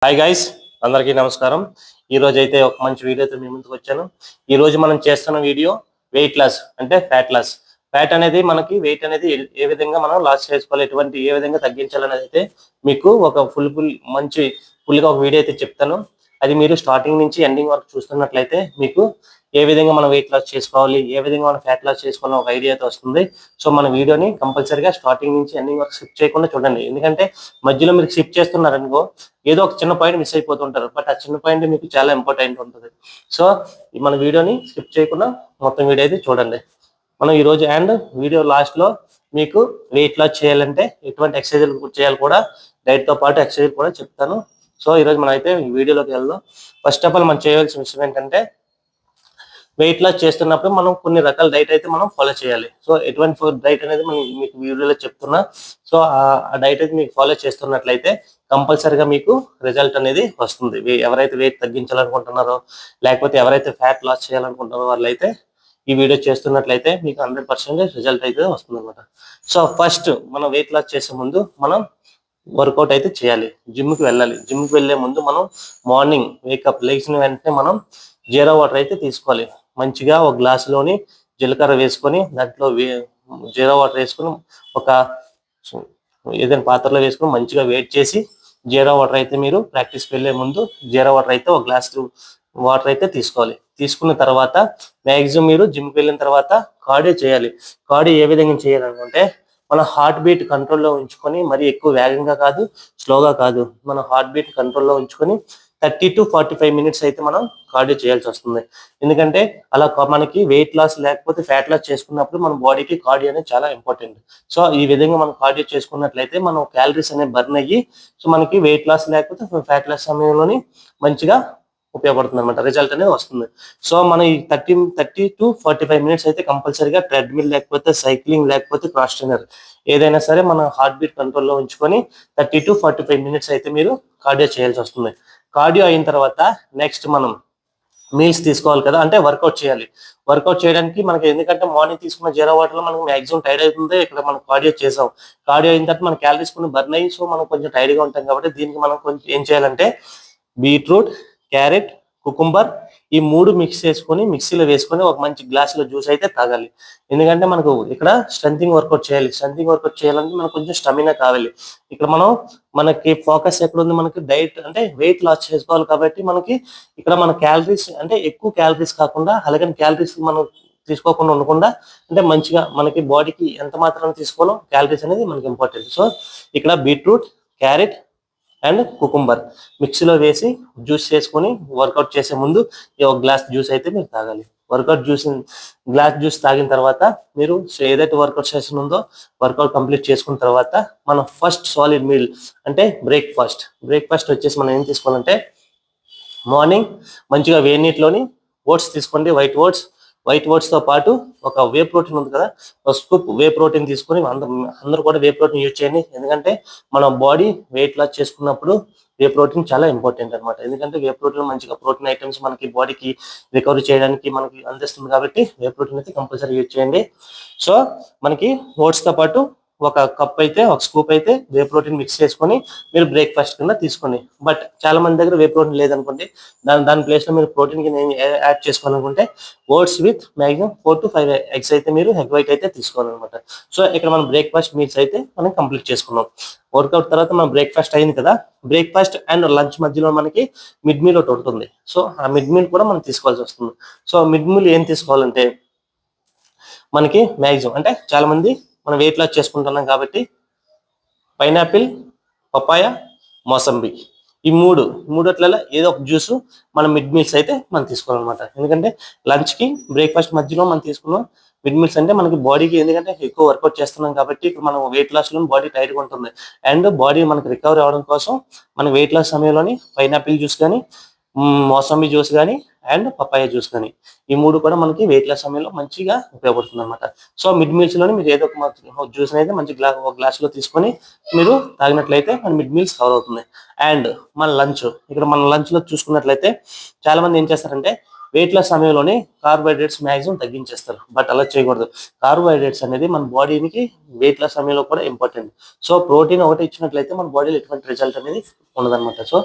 Hi guys, అందరికీ నమస్కారం. ఈ రోజు అయితే ఒక మంచి వీడియోతో మీ ముందుకు వచ్చాను. ఈ రోజు మనం చేస్తున్న వీడియో వెయిట్ లాస్ అంటే ఫ్యాట్ లాస్. ఫ్యాట్ అనేది మనకి వెయిట్ అనేది ఏ విధంగా మనం లాస్ చేసుకోవాలి, ఏ విధంగా తగ్గించాలనేది అయితే మీకు ఒక ఫుల్గా ఒక వీడియో అయితే చెప్తాను. అది మీరు స్టార్టింగ్ నుంచి ఎండింగ్ వరకు చూస్తున్నట్లయితే మీకు ఏ విధంగా మనం వెయిట్ లాస్ చేసుకోవాలి, ఏ విధంగా మనం ఫ్యాట్ లాస్ చేసుకోవాలని ఒక ఐడియా అయితే వస్తుంది. సో మన వీడియోని కంపల్సరీగా స్టార్టింగ్ నుంచి ఎండింగ్ వరకు స్కిప్ చేయకుండా చూడండి. ఎందుకంటే మధ్యలో మీరు స్కిప్ చేస్తున్నారనుకో ఏదో ఒక చిన్న పాయింట్ మిస్ అయిపోతుంటారు. బట్ ఆ చిన్న పాయింట్ మీకు చాలా ఇంపార్టెంట్ ఉంటుంది. సో మన వీడియోని స్కిప్ చేయకుండా మొత్తం వీడియో అయితే చూడండి. మనం ఈరోజు అండ్ వీడియో లాస్ట్లో మీకు వెయిట్ లాస్ చేయాలంటే ఎటువంటి ఎక్సర్సైజులు చేయాలి కూడా, డైట్తో పాటు ఎక్సర్సైజ్ కూడా చెప్తాను. సో ఈరోజు మనం అయితే వీడియోలోకి వెళ్దాం. ఫస్ట్ ఆఫ్ ఆల్ మనం చేయవలసిన విషయం ఏంటంటే, వెయిట్ లాస్ చేస్తున్నప్పుడు మనం కొన్ని రకాల డైట్ అయితే మనం ఫాలో చేయాలి. సో ఎటువంటి ఫుడ్ డైట్ అనేది మీకు వీడియోలో చెప్తున్నా. సో ఆ డైట్ అయితే మీకు ఫాలో చేస్తున్నట్లయితే కంపల్సరీగా మీకు రిజల్ట్ అనేది వస్తుంది. ఎవరైతే వెయిట్ తగ్గించాలనుకుంటున్నారో, లేకపోతే ఎవరైతే ఫ్యాట్ లాస్ చేయాలనుకుంటున్నారో వాళ్ళైతే ఈ వీడియో చేస్తున్నట్లయితే మీకు 100% రిజల్ట్ అయితే వస్తుంది అనమాట. సో ఫస్ట్ మనం వెయిట్ లాస్ చేసే ముందు మనం వర్కౌట్ అయితే చేయాలి. జిమ్కి వెళ్ళాలి. జిమ్కి వెళ్ళే ముందు మనం మార్నింగ్ లేచిన వెంటనే మనం జీరా వాటర్ అయితే తీసుకోవాలి. మంచిగా ఒక గ్లాసులోని జీలకర్ర వేసుకొని దాంట్లో జీరా వాటర్ వేసుకొని ఒక ఏదైనా పాత్రలో వేసుకొని మంచిగా వేడి చేసి జీరా వాటర్ అయితే మీరు ప్రాక్టీస్కి వెళ్ళే ముందు జీరా వాటర్ అయితే ఒక గ్లాస్ వాటర్ అయితే తీసుకోవాలి. తీసుకున్న తర్వాత మ్యాక్సిమం మీరు జిమ్కి వెళ్ళిన తర్వాత కార్డియో చేయాలి. కార్డియో ఏ విధంగా చేయాలనుకుంటే, మన హార్ట్ బీట్ కంట్రోల్లో ఉంచుకొని, మరి ఎక్కువ వేగంగా కాదు, స్లోగా కాదు, మన హార్ట్ బీట్ కంట్రోల్లో ఉంచుకొని 30 to 45 మినిట్స్ అయితే మనం కార్డియో చేయాల్సి వస్తుంది. ఎందుకంటే అలా మనకి వెయిట్ లాస్ లేకపోతే ఫ్యాట్ లాస్ చేసుకున్నప్పుడు మన బాడీకి కార్డియో అనేది చాలా ఇంపార్టెంట్. సో ఈ విధంగా మనం కార్డియో చేసుకున్నట్లయితే మనం క్యాలరీస్ అనేవి బర్న్ అయ్యి సో మనకి వెయిట్ లాస్ లేకపోతే ఫ్యాట్ లాస్ సమయంలోని మంచిగా ఉపయోగపడుతుంది అనమాట. రిజల్ట్ అనేది వస్తుంది. సో మనం ఈ 30 to 45 మినిట్స్ అయితే కంపల్సరీగా ట్రెడ్మిల్ లేకపోతే సైక్లింగ్ లేకపోతే క్రాస్ ట్రైనర్ ఏదైనా సరే మన హార్ట్ బీట్ కంట్రోల్లో ఉంచుకొని 30 to 45 మినిట్స్ అయితే మీరు కార్డియో చేయాల్సి వస్తుంది. కార్డియో అయిన తర్వాత నెక్స్ట్ మనం మీల్స్ తీసుకోవాలి కదా, అంటే వర్కౌట్ చేయాలి. వర్కౌట్ చేయడానికి మనకి ఎందుకంటే మార్నింగ్ తీసుకున్న జీరా వాటర్లో మనకు మ్యాక్సిమం టైర్డ్ అవుతుంది. ఇక్కడ మనం కార్డియో చేసాం. కార్డియో అయిన తర్వాత మన క్యాలరీస్ కొన్ని బర్న్ అయ్యి సో మనం కొంచెం టైర్డ్గా ఉంటాం. కాబట్టి దీనికి మనం కొంచెం ఏం చేయాలంటే బీట్రూట్, క్యారెట్, కుకుంబర్ ఈ 3 మిక్స్ చేసుకొని మిక్సీలో వేసుకొని ఒక మంచి గ్లాసులో జ్యూస్ అయితే తాగాలి. ఎందుకంటే మనకు ఇక్కడ స్ట్రెంథింగ్ వర్కౌట్ చేయాలి. స్ట్రెంథింగ్ వర్కౌట్ చేయాలంటే మనకు కొంచెం స్టమినా కావాలి. ఇక్కడ మనకి ఫోకస్ ఎక్కడ ఉంది, మనకి డైట్ అంటే వెయిట్ లాస్ చేసుకోవాలి. కాబట్టి మనకి ఇక్కడ మన క్యాలరీస్ అంటే ఎక్కువ క్యాలరీస్ కాకుండా అలాగని క్యాలరీస్ మనం తీసుకోకుండా ఉండకుండా అంటే మంచిగా మనకి బాడీకి ఎంత మాత్రం తీసుకోవాలో క్యాలరీస్ అనేది మనకి ఇంపార్టెంట్. సో ఇక్కడ బీట్రూట్, క్యారెట్ అండ్ కుకుంబర్ మిక్సీలో వేసి జ్యూస్ చేసుకొని వర్కౌట్ చేసే ముందు ఒక గ్లాస్ జ్యూస్ అయితే మీరు తాగాలి. గ్లాస్ జ్యూస్ తాగిన తర్వాత మీరు ఏదైతే వర్కౌట్ సెషన్ ఉందో వర్కౌట్ కంప్లీట్ చేసుకున్న తర్వాత మనం ఫస్ట్ సాలిడ్ మీల్ అంటే బ్రేక్ఫాస్ట్ వచ్చేసి మనం ఏం తీసుకోవాలంటే, మార్నింగ్ మంచిగా వేడి నీటిలోని ఓట్స్ తీసుకోండి. వైట్ ఓట్స్తో పాటు ఒక వే ప్రోటీన్ ఉంది కదా, ఒక స్కూప్ వే ప్రోటీన్ తీసుకొని అందరూ కూడా వే ప్రోటీన్ యూజ్ చేయండి. ఎందుకంటే మన బాడీ వెయిట్ లాస్ చేసుకున్నప్పుడు వే ప్రోటీన్ చాలా ఇంపార్టెంట్ అనమాట. ఎందుకంటే వే ప్రోటీన్ మంచిగా ప్రోటీన్ ఐటమ్స్ మనకి బాడీకి రికవరీ చేయడానికి మనకి అందిస్తుంది. కాబట్టి వే ప్రోటీన్ అయితే కంపల్సరీ యూజ్ చేయండి. సో మనకి ఓట్స్తో పాటు ఒక స్కూప్ అయితే వే ప్రోటీన్ మిక్స్ చేసుకొని మీరు బ్రేక్ఫాస్ట్ కింద తీసుకోండి. బట్ చాలా మంది దగ్గర వే ప్రోటీన్ లేదనుకోండి, దాని ప్లేస్లో మీరు ప్రోటీన్ కింద యాడ్ చేసుకోవాలనుకుంటే oats with maximum 4 to 5 eggs అయితే మీరు ఎగ్ వైట్ అయితే తీసుకోవాలన్నమాట. సో ఇక్కడ మనం బ్రేక్ఫాస్ట్ మీల్స్ అయితే మనం కంప్లీట్ చేసుకున్నాం. వర్కౌట్ తర్వాత మనం బ్రేక్ఫాస్ట్ అయింది కదా, బ్రేక్ఫాస్ట్ అండ్ లంచ్ మధ్యలో మనకి మిడ్ మీల్ ఒకటి ఉంటుంది. సో ఆ మిడ్ మీల్ కూడా మనం తీసుకోవాల్సి వస్తుంది. సో మిడ్ మీల్ ఏం తీసుకోవాలంటే, మనకి మ్యాక్సిమం అంటే చాలా మంది మనం వెయిట్ లాస్ చేసుకుంటున్నాం కాబట్టి పైనాపిల్, పపాయ, మోసంబి ఈ మూడట్లలో ఏదో ఒక జ్యూస్ మన మిడ్ మీల్స్ అయితే మనం తీసుకోవాలన్నమాట. ఎందుకంటే లంచ్కి బ్రేక్ఫాస్ట్ మధ్యలో మనం తీసుకున్నాం మిడ్ మీల్స్ అంటే మనకి బాడీకి, ఎందుకంటే ఎక్కువ వర్కౌట్ చేస్తున్నాం కాబట్టి ఇక్కడ మనం వెయిట్ లాస్లో బాడీ టైట్గా ఉంటుంది. అండ్ బాడీ మనకి రికవరీ అవ్వడం కోసం మన వెయిట్ లాస్ సమయంలోని పైనాపిల్ జ్యూస్ కానీ, మోసంబి జ్యూస్ కానీ అండ్ పపాయ జ్యూస్ కానీ ఈ 3 కూడా మనకి వెయిట్ లాస్ సమయంలో మంచిగా ఉపయోగపడుతుంది అనమాట. సో మిడ్ మీల్స్లోని మీరు ఏదో ఒక జ్యూస్ అయితే మంచి ఒక గ్లాస్లో తీసుకొని మీరు తాగినట్లయితే మన మిడ్ మీల్స్ కవర్ అవుతుంది. అండ్ మన లంచ్లో చూసుకున్నట్లయితే చాలా మంది ఏం చేస్తారంటే వెయిట్ లాస్ సమయంలోనే కార్బోహైడ్రేట్స్ మ్యాక్సిమం తగ్గించేస్తారు. బట్ అలా చేయకూడదు. కార్బోహైడ్రేట్స్ అనేది మన బాడీకి వెయిట్ లాస్ సమయంలో కూడా ఇంపార్టెంట్. సో ప్రోటీన్ ఒకటి ఇచ్చినట్లయితే మన బాడీలో ఎటువంటి రిజల్ట్ అనేది ఉండదన్నమాట. సో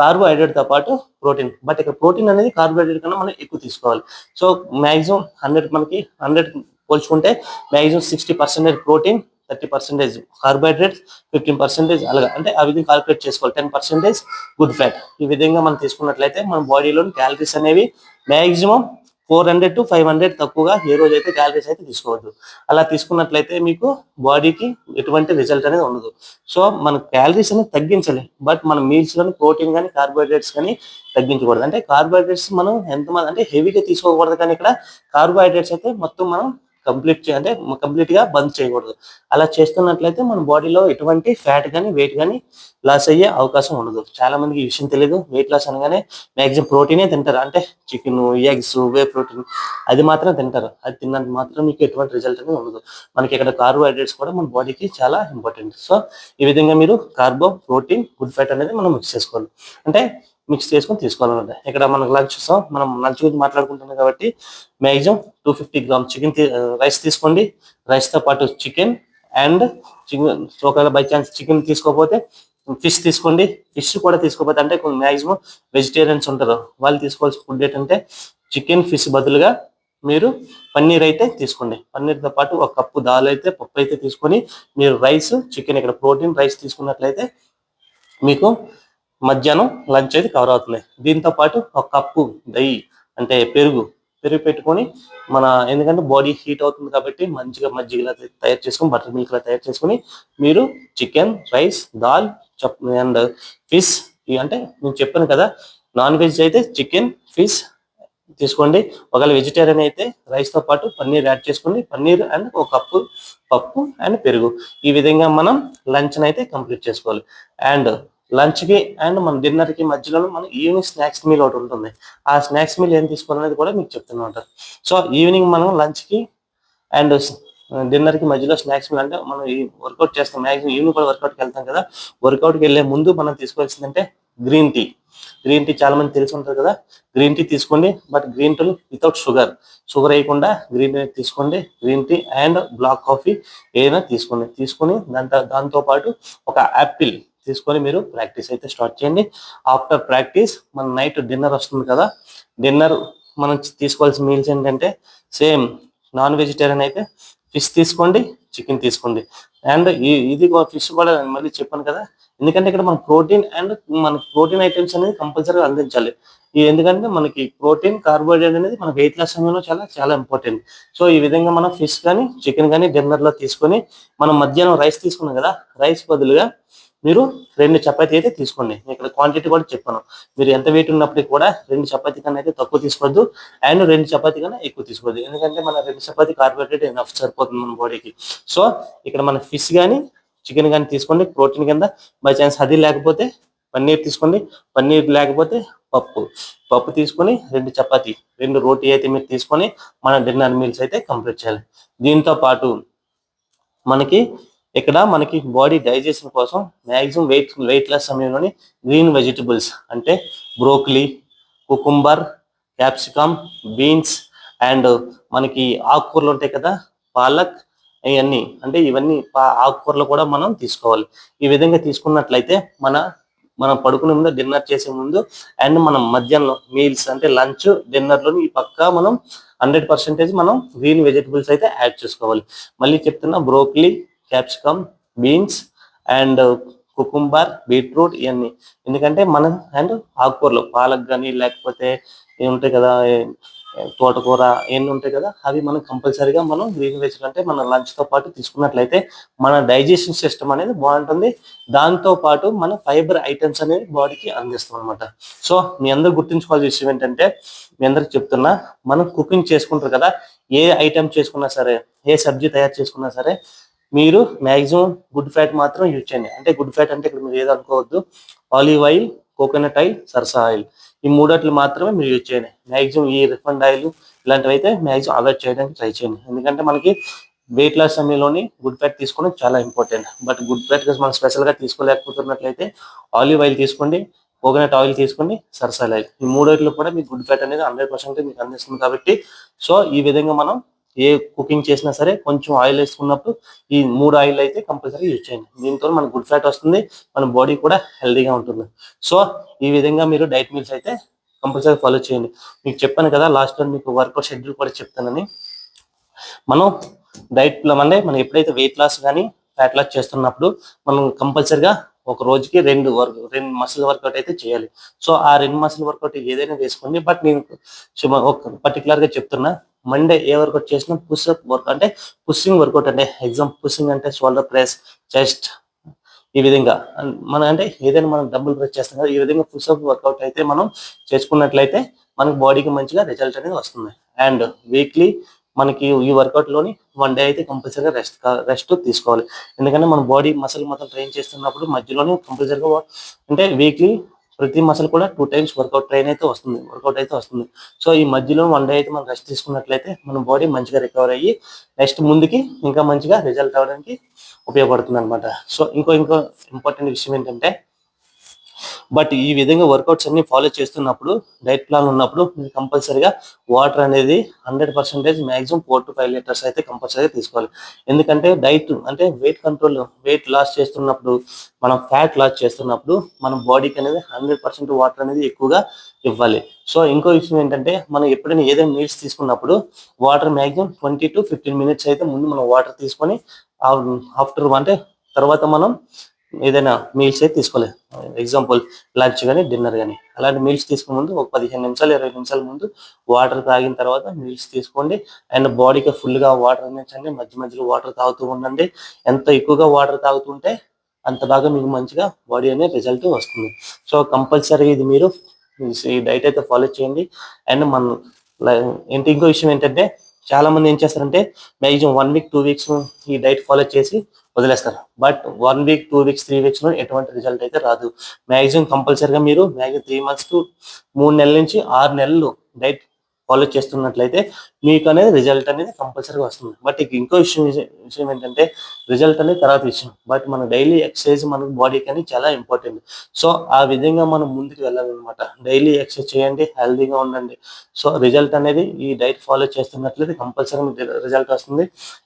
కార్బోహైడ్రేట్ తో పాటు ప్రోటీన్, బట్ ఇక్కడ ప్రోటీన్ అనేది కార్బోహైడ్రేట్ కన్నా మనం ఎక్కువ తీసుకోవాలి. సో మ్యాక్సిమం 100 పోల్చుకుంటే మ్యాక్సిమం 60% ప్రోటీన్, 30% కార్బోహైడ్రేట్స్, 15% అలాగా, అంటే ఆ విధంగా కాల్కులేట్ చేసుకోవాలి. 10% గుడ్ ఫ్యాట్. ఈ విధంగా మనం తీసుకున్నట్లయితే మన బాడీలోని క్యాలరీస్ అనేవి మ్యాక్సిమం 400 to 500 తక్కువగా ఏ రోజు అయితే క్యాలరీస్ అయితే తీసుకోవద్దు. అలా తీసుకున్నట్లయితే మీకు బాడీకి ఎటువంటి రిజల్ట్ అనేది ఉండదు. సో మన క్యాలరీస్ అనేది తగ్గించాలి, బట్ మన మీల్స్ లోని ప్రోటీన్ కానీ కార్బోహైడ్రేట్స్ కానీ తగ్గించకూడదు. అంటే కార్బోహైడ్రేట్స్ మనం ఎంతమంది అంటే హెవీగా తీసుకోకూడదు, కానీ ఇక్కడ కార్బోహైడ్రేట్స్ అయితే మొత్తం మనం కంప్లీట్ గా బంద్ చేయకూడదు. అలా చేస్తున్నట్లయితే మన బాడీలో ఎటువంటి ఫ్యాట్ కానీ వెయిట్ కానీ లాస్ అయ్యే అవకాశం ఉండదు. చాలా మందికి ఈ విషయం తెలియదు. వెయిట్ లాస్ అనగానే మ్యాక్సిమం ప్రోటీనే తింటారు, అంటే చికెన్, ఎగ్స్, వే ప్రోటీన్ అది మాత్రం తింటారు. అది తిన్నంత మాత్రం మీకు ఎటువంటి రిజల్ట్ అనేది ఉండదు. మనకి ఇక్కడ కార్బోహైడ్రేట్స్ కూడా మన బాడీకి చాలా ఇంపార్టెంట్. సో ఈ విధంగా మీరు కార్బో, ప్రోటీన్, గుడ్ ఫ్యాట్ అనేది మనం మిక్స్ చేసుకోవాలి. అంటే మిక్స్ చేసుకొని తీసుకోవాలన్నమాట. ఇక్కడ మనకు లంచ్ మనం లంచ్ గురించి మాట్లాడుకుంటున్నాం కాబట్టి మ్యాక్సిమం 250 గ్రామ్ చికెన్ రైస్ తీసుకోండి. రైస్ తో పాటు చికెన్ అండ్ చికెన్, ఒకవేళ బై ఛాన్స్ చికెన్ తీసుకోకపోతే ఫిష్ తీసుకోండి. ఫిష్ కూడా తీసుకోకపోతే అంటే మ్యాక్సిమం వెజిటేరియన్స్ ఉంటారు, వాళ్ళు తీసుకోవాల్సిన ఫుడ్ ఏంటంటే చికెన్, ఫిష్ బదులుగా మీరు పన్నీర్ అయితే తీసుకోండి. పన్నీర్తో పాటు ఒక కప్పు దాల్ అయితే, పప్పు అయితే తీసుకొని మీరు రైస్, చికెన్, ఇక్కడ ప్రోటీన్ రైస్ తీసుకున్నట్లయితే మీకు మధ్యాహ్నం లంచ్ అయితే కవర్ అవుతుంది. దీంతో పాటు ఒక కప్పు దही అంటే పెరుగు పెట్టుకొని ఎందుకంటే బాడీ హీట్ అవుతుంది కాబట్టి మంచిగా మజ్జిగలా తయారు చేసుకొని, బటర్ మిల్క్ లా తయారు చేసుకొని మీరు chicken, rice, dal and fish, అంటే నేను చెప్పాను కదా, నాన్ వెజ్ అయితే చికెన్, ఫిష్ తీసుకోండి. ఒకవేళ వెజిటేరియన్ అయితే రైస్ తో పాటు పన్నీర్ యాడ్ చేసుకోండి. పన్నీర్ అండ్ ఒక కప్పు పప్పు అండ్ పెరుగు. ఈ విధంగా మనం లంచ్ అయితే కంప్లీట్ చేసుకోవాలి. అండ్ లంచ్ కి అండ్ మన డిన్నర్ కి మధ్యలో మనం ఈవినింగ్ స్నాక్స్ మీల్ ఒకటి ఉంటుంది. ఆ స్నాక్స్ మీల్ ఏం తీసుకోవాలనేది కూడా మీకు చెప్తున్నమాట. సో ఈవినింగ్ మనం లంచ్ కి అండ్ డిన్నర్ కి మధ్యలో స్నాక్స్ మీల్ అంటే మనం ఈ వర్కౌట్ చేస్తాం, మ్యాక్సిమం ఈవినింగ్ కూడా వర్కౌట్కి వెళ్తాం కదా. వర్కౌట్కి వెళ్ళే ముందు మనం తీసుకోవాల్సిందంటే గ్రీన్ టీ. గ్రీన్ టీ చాలా మంది తెలిసి ఉంటుంది కదా. గ్రీన్ టీ తీసుకోండి, but green tea without sugar వేయకుండా గ్రీన్ టీ తీసుకోండి. Green tea and black coffee ఏదైనా తీసుకొని దాంతో పాటు ఒక యాపిల్ తీసుకొని మీరు ప్రాక్టీస్ అయితే స్టార్ట్ చేయండి. ఆఫ్టర్ ప్రాక్టీస్ మన నైట్ డిన్నర్ వస్తుంది కదా, డిన్నర్ మనం తీసుకోవాల్సిన మీల్స్ ఏంటంటే సేమ్ నాన్ వెజిటేరియన్ అయితే ఫిష్ తీసుకోండి, చికెన్ తీసుకోండి. అండ్ ఇది ఫిష్ కూడా మళ్ళీ చెప్పాను కదా, ఎందుకంటే ఇక్కడ మన ప్రోటీన్ ఐటమ్స్ అనేది కంపల్సరీగా అందించాలి. ఎందుకంటే మనకి ప్రోటీన్, కార్బోహైడ్రేట్ అనేది మన వెయిట్ లాస్ సమయంలో చాలా చాలా ఇంపార్టెంట్. సో ఈ విధంగా మనం ఫిష్ కానీ చికెన్ కానీ డిన్నర్ లో తీసుకొని, మనం మధ్యాహ్నం రైస్ తీసుకున్నాం కదా, రైస్ బదులుగా మీరు 2 చపాతీ అయితే తీసుకోండి. ఇక్కడ క్వాంటిటీ కూడా చెప్పాను. మీరు ఎంత వెయిట్ ఉన్నప్పటికీ కూడా 2 చపాతీ కన్నా అయితే తక్కువ తీసుకోవద్దు, అండ్ 2 చపాతీ కన్నా ఎక్కువ తీసుకోవద్దు. ఎందుకంటే మన 2 చపాతీ కార్బోహైడ్రేట్ ఎనఫ్ సరిపోతుంది మన బాడీకి. సో ఇక్కడ మన ఫిష్ కానీ చికెన్ కానీ తీసుకోండి ప్రోటీన్ కింద. బై ఛాన్స్ అది లేకపోతే పన్నీర్ తీసుకోండి, పన్నీర్ లేకపోతే పప్పు తీసుకొని 2 చపాతీ, 2 రోటీ అయితే మీరు తీసుకొని మన డిన్నర్ మీల్స్ అయితే కంప్లీట్ చేయాలి. దీంతో పాటు మనకి బాడీ డైజెషన్ కోసం మ్యాక్సిమం వెయిట్ లాస్ సమయంలోని గ్రీన్ వెజిటబుల్స్ అంటే broccoli, cucumber, capsicum, beans and మనకి ఆకుకూరలు ఉంటాయి కదా, పాలక్, ఇవన్నీ ఆకుకూరలు కూడా మనం తీసుకోవాలి. ఈ విధంగా తీసుకున్నట్లయితే మనం పడుకునే ముందు, డిన్నర్ చేసే ముందు అండ్ మనం మధ్యాహ్నం మీల్స్ అంటే లంచ్, డిన్నర్ లోని పక్కా మనం 100% మనం గ్రీన్ వెజిటబుల్స్ అయితే యాడ్ చేసుకోవాలి. మళ్ళీ చెప్తున్నా, broccoli, capsicum, beans and cucumber, beetroot ఇవన్నీ. ఎందుకంటే అండ్ ఆకుకూరలు పాలక్ కానీ లేకపోతే ఉంటాయి కదా, తోటకూర ఇవన్నీ ఉంటాయి కదా, అవి మనం కంపల్సరీగా మనం గ్రీన్ వెజిటబుల్ అంటే మన లంచ్ తో పాటు తీసుకున్నట్లయితే మన డైజెషన్ సిస్టమ్ అనేది బాగుంటుంది. దాంతో పాటు మన ఫైబర్ ఐటమ్స్ అనేది బాడీకి అందిస్తాం అనమాట. సో మీ అందరూ గుర్తుంచుకోవాల్సిన విషయం ఏంటంటే, మీ అందరికి చెప్తున్నా, మనం కుకింగ్ చేసుకుంటారు కదా, ఏ ఐటమ్ చేసుకున్నా సరే, ఏ సబ్జీ తయారు చేసుకున్నా సరే, మీరు మ్యాక్సిమం గుడ్ ఫ్యాట్ మాత్రం యూజ్ చేయండి. అంటే గుడ్ ఫ్యాట్ అంటే ఇక్కడ మీరు ఏదో అనుకోవద్దు, ఆలివ్ ఆయిల్, కోకోనట్ ఆయిల్, సరసా ఆయిల్, ఈ 3 మాత్రమే మీరు యూజ్ చేయండి. మ్యాక్సిమం ఈ రిఫైండ్ ఆయిల్ ఇలాంటివి అయితే మ్యాక్సిమం అవాయిడ్ చేయడానికి ట్రై చేయండి. ఎందుకంటే మనకి వెయిట్ లాస్ సమయంలోని గుడ్ ఫ్యాట్ తీసుకోవడం చాలా ఇంపార్టెంట్. బట్ గుడ్ ఫ్యాట్ మనం స్పెషల్ గా తీసుకోలేకపోతున్నట్లయితే ఆలివ్ ఆయిల్ తీసుకోండి, కోకోనట్ ఆయిల్ తీసుకోండి, సరసాల ఆయిల్. ఈ మూడిట్లో కూడా మీకు గుడ్ ఫ్యాట్ అనేది 100% మీకు అందిస్తుంది. కాబట్టి సో ఈ విధంగా మనం ఏ కుకింగ్ చేసినా సరే కొంచెం ఆయిల్ వేసుకున్నప్పుడు ఈ 3 ఆయిల్ అయితే కంపల్సరీ యూజ్ చేయండి. దీంతో మనకు గుడ్ ఫ్యాట్ వస్తుంది, మన బాడీ కూడా హెల్దీగా ఉంటుంది. సో ఈ విధంగా మీరు డైట్ మీల్స్ అయితే కంపల్సరీ ఫాలో చేయండి. మీకు చెప్పాను కదా లాస్ట్ టైం మీకు వర్కౌట్ షెడ్యూల్ కూడా చెప్తానని. మనం డైట్లో అంటే మనం ఎప్పుడైతే వెయిట్ లాస్ కానీ ఫ్యాట్ లాస్ చేస్తున్నప్పుడు మనం కంపల్సరిగా ఒక రోజుకి 2 మసిల్ వర్కౌట్ అయితే చేయాలి. సో ఆ 2 మసిల్ వర్కౌట్ ఏదైనా వేసుకోండి. బట్ నేను ఒక పర్టికులర్గా చెప్తున్నా, మండే ఏ వర్కౌట్ చేసినా పుష్అప్ వర్క్ అంటే పుషింగ్ వర్కౌట్ అంటే పుషింగ్ అంటే షోల్డర్ ప్రెస్, చెస్ట్, ఈ విధంగా మనం అంటే ఏదైనా మనం డబ్బులు ప్రెస్ చేస్తాం కదా, ఈ విధంగా పుష్అప్ వర్కౌట్ అయితే మనం చేసుకున్నట్లయితే మనకి బాడీకి మంచిగా రిజల్ట్ అనేది వస్తుంది. అండ్ వీక్లీ మనకి ఈ వర్కౌట్ లోని 1 డే అయితే కంపల్సరీగా రెస్ట్ తీసుకోవాలి. ఎందుకంటే మన బాడీ మసిల్ మొత్తం ట్రైన్ చేస్తున్నప్పుడు మధ్యలోనే కంపల్సరీగా అంటే వీక్లీ ప్రతి మసిల్ కూడా 2 times వర్కౌట్ అయితే వస్తుంది. సో ఈ మధ్యలో 1 డే అయితే మనం రెస్ట్ తీసుకున్నట్లయితే మన బాడీ మంచిగా రికవర్ అయ్యి నెక్స్ట్ ముందుకి ఇంకా మంచిగా రిజల్ట్ అవ్వడానికి ఉపయోగపడుతుంది అనమాట. సో ఇంకో ఇంపార్టెంట్ విషయం ఏంటంటే, బట్ ఈ విధంగా వర్కౌట్స్ అన్ని ఫాలో చేస్తున్నప్పుడు డైట్ ప్లాన్ ఉన్నప్పుడు మీరు కంపల్సరీగా వాటర్ అనేది 100% మ్యాక్సిమం 4 to 5 లీటర్స్ అయితే కంపల్సరీగా తీసుకోవాలి. ఎందుకంటే డైట్ అంటే వెయిట్ లాస్ చేస్తున్నప్పుడు, మనం ఫ్యాట్ లాస్ చేస్తున్నప్పుడు మన బాడీకి అనేది 100% వాటర్ అనేది ఎక్కువగా ఇవ్వాలి. సో ఇంకో విషయం ఏంటంటే, మనం ఎప్పుడైనా ఏదైనా మీల్స్ తీసుకున్నప్పుడు వాటర్ మ్యాక్సిమం 20 to 15 minutes అయితే ముందు మనం వాటర్ తీసుకొని ఆఫ్టర్ అంటే తర్వాత మనం ఏదైనా మీల్స్ అయితే తీసుకోవాలి. ఎగ్జాంపుల్ లంచ్ కానీ డిన్నర్ కానీ అలాంటి మీల్స్ తీసుకునే ముందు ఒక 15 నిమిషాలు 20 నిమిషాల ముందు వాటర్ తాగిన తర్వాత మీల్స్ తీసుకోండి. అండ్ బాడీకి ఫుల్గా వాటర్ అందించండి. మధ్య మధ్యలో వాటర్ తాగుతూ ఉండండి. ఎంత ఎక్కువగా వాటర్ తాగుతుంటే అంత బాగా మీకు మంచిగా బాడీ అనే రిజల్ట్ వస్తుంది. సో కంపల్సరీ ఇది మీరు ఈ డైట్ అయితే ఫాలో చేయండి. అండ్ ఇంకో విషయం ఏంటంటే, చాలా మంది ఏం చేస్తారంటే మ్యాక్సిమం 1 week 2 weeks ఈ డైట్ ఫాలో చేసి వదిలేస్తారు. బట్ 1 week 2 weeks 3 weeks లో ఎటువంటి రిజల్ట్ అయితే రాదు. మ్యాక్సిమం కంపల్సరీగా మీరు 3 months to 3 నెలల నుంచి 6 నెలలు డైట్ ఫాలో చేస్తున్నట్లయితే మీకు అనేది రిజల్ట్ అనేది కంపల్సరీగా వస్తుంది. బట్ ఇంకో విషయం ఏంటంటే, రిజల్ట్ అనేది తర్వాత విషయం, బట్ మన డైలీ ఎక్సర్సైజ్ మన బాడీకి అనేది చాలా ఇంపార్టెంట్. సో ఆ విధంగా మనం ముందుకు వెళ్ళాలన్నమాట. డైలీ ఎక్సర్సైజ్ చేయండి, హెల్తీగా ఉండండి. సో రిజల్ట్ అనేది ఈ డైట్ ఫాలో చేస్తున్నట్లయితే కంపల్సరీ రిజల్ట్ వస్తుంది.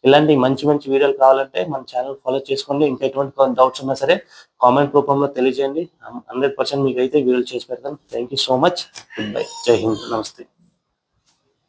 ఇలాంటి మంచి మంచి వీడియోలు కావాలంటే మన ఛానల్ ఫాలో చేసుకోండి. ఇంకా ఎటువంటి డౌట్స్ ఉన్నా సరే కామెంట్ రూపంలో తెలియజేయండి. 100% మీకు అయితే వీడియోలు చేసి పెడతాను. Thank you so much. Good bye. జై హింద్. నమస్తే.